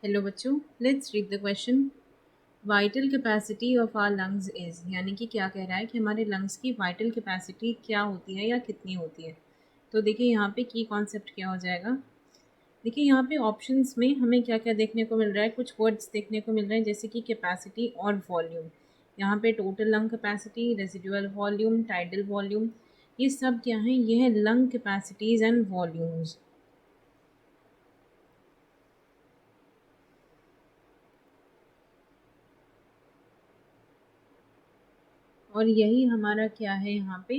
Hello बच्चों, let's read the question. Vital capacity of our lungs is, यानी कि क्या कह रहा है कि हमारे लंग्स की वाइटल कैपेसिटी क्या होती है या कितनी होती है। तो देखिए यहाँ पे की कॉन्सेप्ट क्या हो जाएगा। देखिए यहाँ पे ऑप्शंस में हमें क्या क्या देखने को मिल रहा है, कुछ वर्ड्स देखने को मिल रहे हैं जैसे कि कैपेसिटी और वॉल्यूम। यहाँ पे total lung capacity, residual volume, tidal volume, ये सब क्या है, ये है लंग कैपेसिटीज एंड वॉल्यूम्स। और यही हमारा क्या है यहाँ पे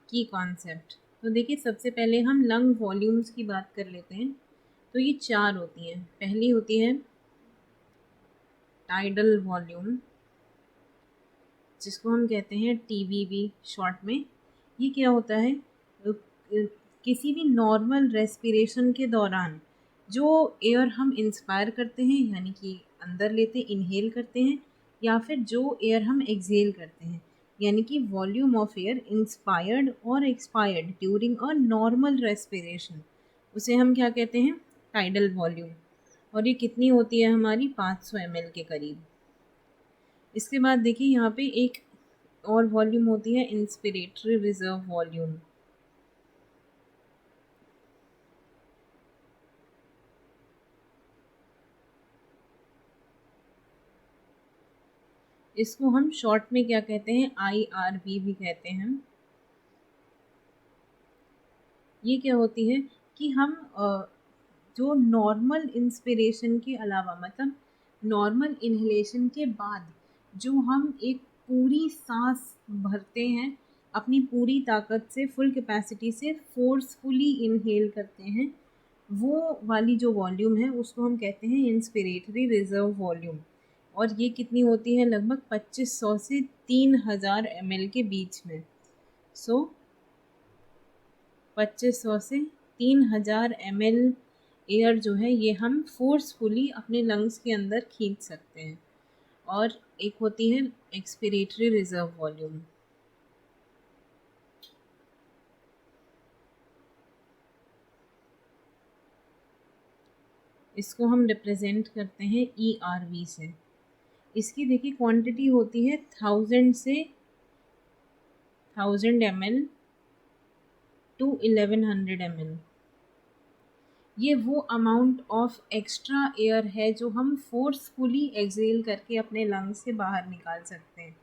की कॉन्सेप्ट। तो देखिए सबसे पहले हम लंग वॉल्यूम्स की बात कर लेते हैं। तो ये चार होती हैं। पहली होती है टाइडल वॉल्यूम, जिसको हम कहते हैं टीवीवी शॉर्ट में। ये क्या होता है, किसी भी नॉर्मल रेस्पिरेशन के दौरान जो एयर हम इंस्पायर करते हैं, यानी कि अंदर लेते इनहेल करते हैं, या फिर जो एयर हम एक्सहेल करते हैं, यानी कि वॉल्यूम ऑफ एयर इंस्पायर्ड और expired during a normal respiration, उसे हम क्या कहते हैं, टाइडल वॉल्यूम। और ये कितनी होती है, हमारी 500 ml के करीब। इसके बाद देखिए यहाँ पे एक और वॉल्यूम होती है इंस्पिरेटरी रिजर्व वॉल्यूम। इसको हम शॉर्ट में क्या कहते हैं, IRV भी कहते हैं। ये क्या होती है कि हम जो नॉर्मल इंस्पिरेशन के अलावा, मतलब नॉर्मल इन्हेलेशन के बाद जो हम एक पूरी सांस भरते हैं, अपनी पूरी ताकत से, फुल कैपेसिटी से फोर्सफुली इनहेल करते हैं, वो वाली जो वॉल्यूम है उसको हम कहते हैं इंस्पिरेटरी रिजर्व वॉल्यूम। और ये कितनी होती है, लगभग 2500 से 3000 ml के बीच में। सो 2500 से 3000 ml एयर जो है ये हम फोर्सफुली अपने लंग्स के अंदर खींच सकते हैं। और एक होती है एक्सपिरेटरी रिजर्व वॉल्यूम। इसको हम रिप्रेजेंट करते हैं ERV से। इसकी देखिए क्वांटिटी होती है 1000 से 1000 ml टू 1100 ml। ये वो अमाउंट ऑफ एक्स्ट्रा एयर है जो हम फोर्सफुली एक्सहेल करके अपने लंग्स से बाहर निकाल सकते हैं।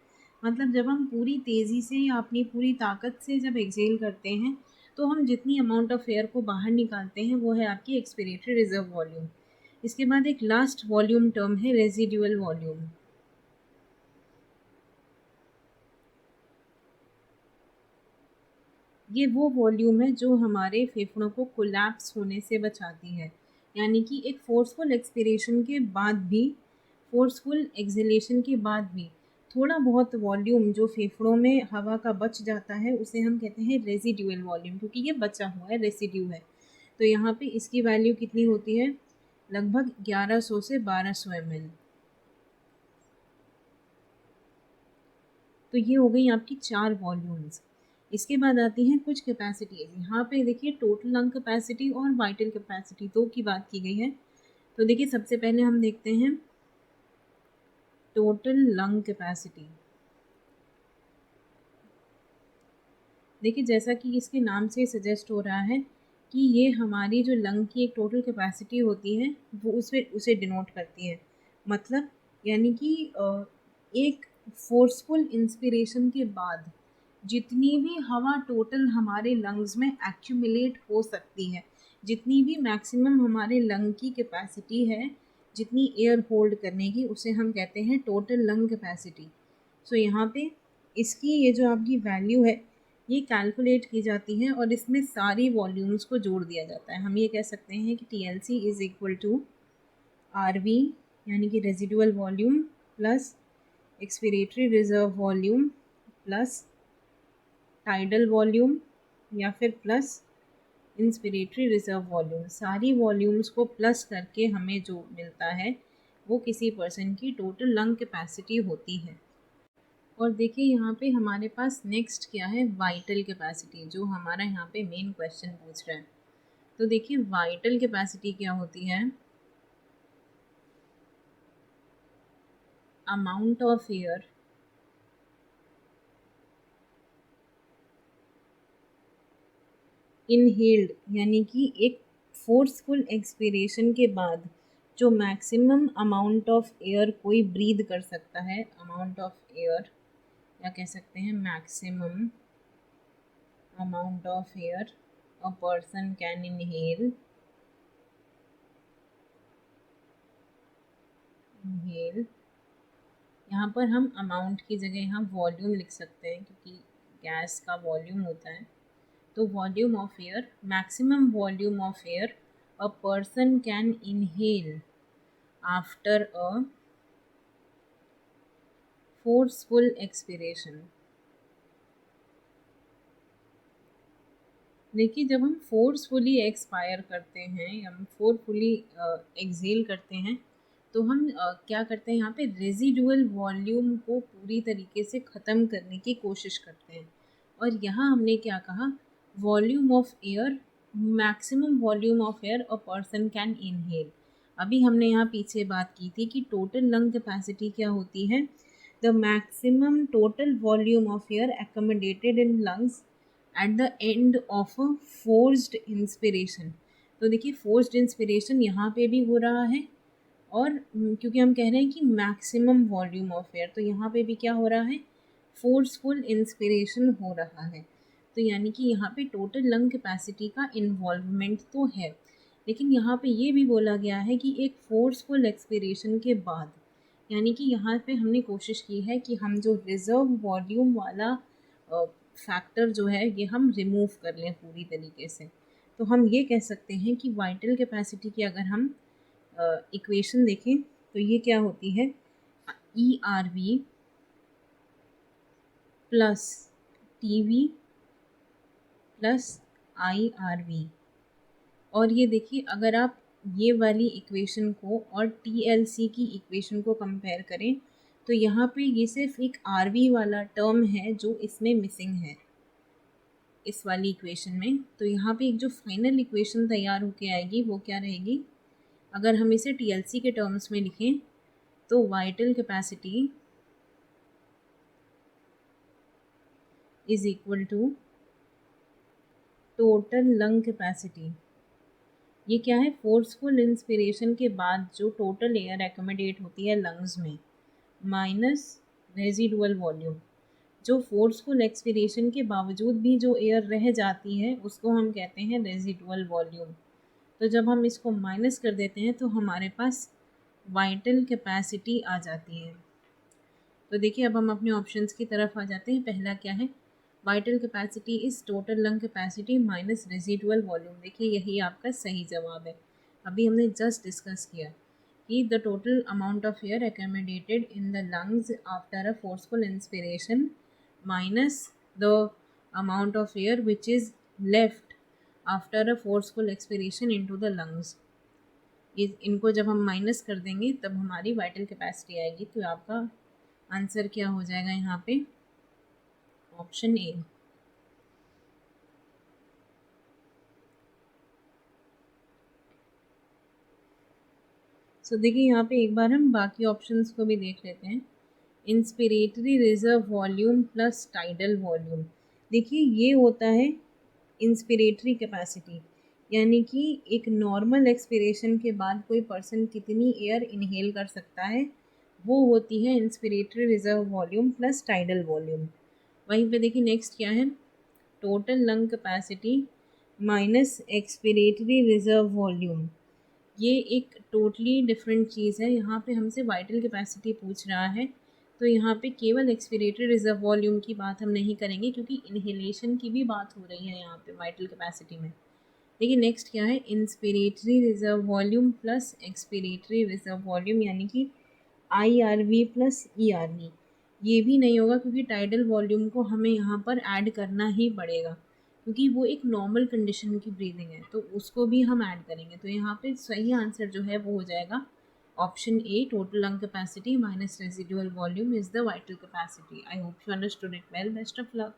मतलब जब हम पूरी तेज़ी से या अपनी पूरी ताकत से जब एक्सहेल करते हैं, तो हम जितनी अमाउंट ऑफ एयर को बाहर निकालते हैं वो है आपकी एक्सपिरेटरी रिजर्व वॉल्यूम। इसके बाद एक लास्ट वॉल्यूम टर्म है रेजिडुअल वॉल्यूम। ये वो वॉल्यूम है जो हमारे फेफड़ों को कोलैप्स होने से बचाती है। यानी कि एक फोर्सफुल एक्सपिरेशन के बाद भी, फोर्सफुल एक्सहेलेशन के बाद भी थोड़ा बहुत वॉल्यूम जो फेफड़ों में हवा का बच जाता है उसे हम कहते हैं रेजिडुअल वॉल्यूम, क्योंकि ये बचा हुआ है, रेसिड्यू है। तो यहाँ पे इसकी वैल्यू कितनी होती है, लगभग 1100 से 1200 ml। तो ये हो गई आपकी चार वॉल्यूम्स। इसके बाद आती हैं कुछ कैपेसिटीज। यहाँ पे देखिए टोटल लंग कैपेसिटी और वाइटल कैपेसिटी दो की बात की गई है। तो देखिए सबसे पहले हम देखते हैं टोटल लंग कैपेसिटी। देखिए जैसा कि इसके नाम से सजेस्ट हो रहा है कि ये हमारी जो लंग की एक टोटल कैपेसिटी होती है वो उसे डिनोट करती है। मतलब यानी कि एक फोर्सफुल इंस्पिरेशन के बाद जितनी भी हवा टोटल हमारे लंग्स में एक्यूमुलेट हो सकती है, जितनी भी मैक्सिमम हमारे लंग की कैपेसिटी है, जितनी एयर होल्ड करने की, उसे हम कहते हैं टोटल लंग कैपेसिटी। सो यहाँ पे इसकी ये जो आपकी वैल्यू है ये कैलकुलेट की जाती है और इसमें सारी वॉल्यूम्स को जोड़ दिया जाता है। हम ये कह सकते हैं कि TLC is equal to RV, यानी कि residual volume, plus expiratory reserve volume, plus tidal volume, या फिर प्लस इंस्पिरेटरी रिजर्व वॉल्यूम। सारी वॉल्यूम्स को प्लस करके हमें जो मिलता है वो किसी पर्सन की टोटल लंग कैपेसिटी होती है। और देखिए यहाँ पे हमारे पास नेक्स्ट क्या है, वाइटल कैपेसिटी, जो हमारा यहाँ पे मेन क्वेश्चन पूछ रहा है। तो देखिए वाइटल कैपेसिटी क्या होती है। amount of air इनहेल्ड, यानी कि एक फोर्सफुल एक्सपिरेशन के बाद जो मैक्सिमम अमाउंट ऑफ एयर कोई ब्रीद कर सकता है, अमाउंट ऑफ एयर, या कह सकते हैं maximum amount of air a person can inhale यहाँ पर हम अमाउंट की जगह यहाँ वॉल्यूम लिख सकते हैं, क्योंकि गैस का वॉल्यूम होता है। तो volume of air, maximum volume of air a person can inhale after a forceful expiration. देखिए, जब हम फोर्सफुली एक्सपायर करते हैं या हम फोर्सफुली एक्सेल करते हैं, तो हम क्या करते हैं, यहाँ पे रेजिडुअल वॉल्यूम को पूरी तरीके से ख़त्म करने की कोशिश करते हैं। और यहाँ हमने क्या कहा, volume of air, maximum volume of air a person can inhale. अभी हमने यहाँ पीछे बात की थी कि टोटल लंग कैपेसिटी क्या होती है, the maximum total volume of air accommodated in lungs at the end of a forced inspiration. तो देखिए, फोर्स्ड इंस्पिरेशन यहाँ पे भी हो रहा है, और क्योंकि हम कह रहे हैं कि मैक्सिमम वॉल्यूम ऑफ एयर, तो यहाँ पे भी क्या हो रहा है, फोर्सफुल इंस्पिरेशन हो रहा है। तो यानी कि यहाँ पे टोटल लंग कैपेसिटी का इन्वॉल्वमेंट तो है, लेकिन यहाँ पे ये भी बोला गया है कि एक फोर्सफुल एक्सपिरेशन के बाद, यानी कि यहाँ पे हमने कोशिश की है कि हम जो रिजर्व वॉल्यूम वाला फैक्टर जो है ये हम रिमूव कर लें पूरी तरीके से। तो हम ये कह सकते हैं कि वाइटल कैपेसिटी की अगर हम इक्वेशन देखें तो ये क्या होती है, E R V plus T V plus I R V. और ये देखिए, अगर आप ये वाली इक्वेशन को और टी एल सी की इक्वेशन को कंपेयर करें, तो यहाँ पे ये सिर्फ एक आर वी वाला टर्म है जो इसमें मिसिंग है इस वाली इक्वेशन में। तो यहाँ पे एक जो फाइनल इक्वेशन तैयार होके आएगी वो क्या रहेगी, अगर हम इसे टीएलसी के टर्म्स में लिखें तो vital capacity is equal to total lung capacity. ये क्या है, फोर्सफुल इंस्पिरेशन के बाद जो टोटल एयर एकोमोडेट होती है लंग्स में, माइनस रेजिडुअल वॉल्यूम। जो फोर्सफुल एक्सपिरेशन के बावजूद भी जो एयर रह जाती है उसको हम कहते हैं रेजिडुअल वॉल्यूम। तो जब हम इसको माइनस कर देते हैं तो हमारे पास वाइटल कैपेसिटी आ जाती है। तो देखिए, अब हम अपने ऑप्शंस की तरफ आ जाते हैं। पहला क्या है, vital capacity is total lung capacity minus residual volume. देखिए, यही आपका सही जवाब है। अभी हमने जस्ट डिस्कस किया कि the total amount of air accommodated in the lungs after a forceful inspiration minus the amount of air which is left after a forceful expiration into the lungs. इनको जब हम माइनस कर देंगे तब हमारी vital capacity आएगी। तो आपका आंसर क्या हो जाएगा यहाँ पे, ऑप्शन ए। सो देखिए, यहाँ पे एक बार हम बाकी ऑप्शंस को भी देख लेते हैं। Inspiratory reserve volume plus tidal volume. देखिए, ये होता है इंस्पिरेटरी कैपेसिटी, यानी कि एक नॉर्मल एक्सपिरेशन के बाद कोई पर्सन कितनी एयर इनहेल कर सकता है, वो होती है inspiratory reserve volume plus tidal volume. वहीं पे देखिए नेक्स्ट क्या है, total lung capacity minus expiratory reserve volume. ये एक टोटली डिफरेंट चीज़ है। यहाँ पे हमसे वाइटल कैपेसिटी पूछ रहा है, तो यहाँ पे केवल एक्सपिरेटरी रिजर्व वॉल्यूम की बात हम नहीं करेंगे, क्योंकि इनहेलेशन की भी बात हो रही है यहाँ पे वाइटल कैपेसिटी में। देखिए नेक्स्ट क्या है, inspiratory reserve volume plus expiratory reserve volume, यानी कि I R V plus E R V. ये भी नहीं होगा, क्योंकि टाइडल वॉल्यूम को हमें यहाँ पर ऐड करना ही पड़ेगा, क्योंकि वो एक नॉर्मल कंडीशन की ब्रीदिंग है, तो उसको भी हम ऐड करेंगे। तो यहाँ पे सही आंसर जो है वो हो जाएगा option A, total lung capacity minus residual volume is the vital capacity. I hope you understood it well. Best of luck.